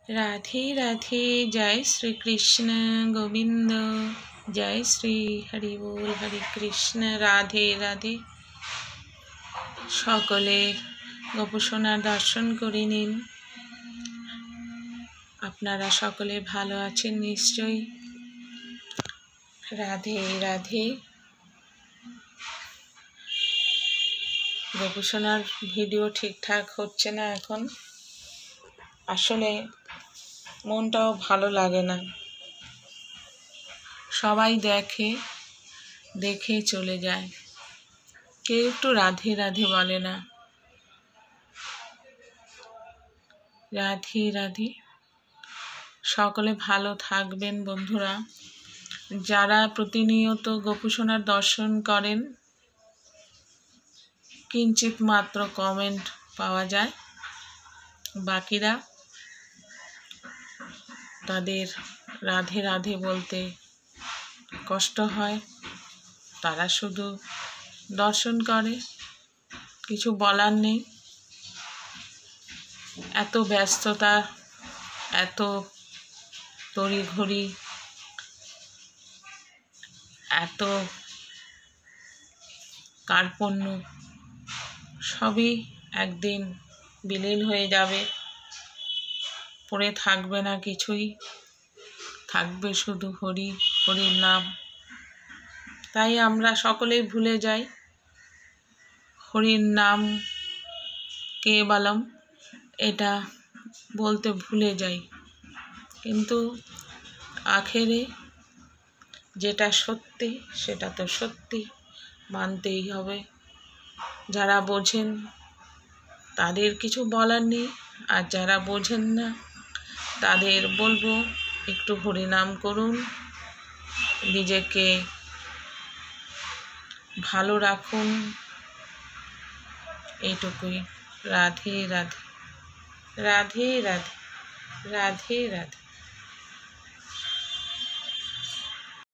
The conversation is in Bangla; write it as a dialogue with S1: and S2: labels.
S1: राधे राधे। जय श्री कृष्ण गोविंद। जय श्री हरि बोल। हरे कृष्ण। राधे राधे। सकले गोपसोनार दर्शन करे निन। आपनारा सकले भालो आछेन निश्चयई। राधे राधे। गोपसोनार भिडियो ठीकठाक होच्छे ना एखन। आसले मनटाও ভালো লাগে না। সবাই দেখে, দেখে চলে যায়, কেউ একটু রাধে রাধে বলে না। রাধে রাধে। সকলে ভালো থাকবেন বন্ধুরা। যারা প্রতিনিয়ত গোপসোনার দর্শন করেন, কিঞ্চিত মাত্র কমেন্ট পাওয়া যায়, বাকিরা তাদের রাধে রাধে বলতে কষ্ট হয়। তারা শুধু দর্শন করে, কিছু বলার নেই। এত ব্যস্ততা, এত তড়িঘড়ি, এত কার্পণ্য সবই একদিন বিলীন হয়ে যাবে। পড়ে থাকবে না কিছুই, থাকবে শুধু হরি, হরির নাম। তাই আমরা সকলেই ভুলে যাই হরির নাম কেবলম, এটা বলতে ভুলে যাই। কিন্তু আখেরে যেটা সত্যি সেটা তো সত্যি, মানতেই হবে। যারা বোঝেন তাদের কিছু বলার নেই, আর যারা বোঝেন না তাদের বলবো একটু হরিনাম করুন, নিজেকে ভালো রাখুন, এইটুকুই। রাধে রাধে। রাধে রাধে। রাধে রাধে।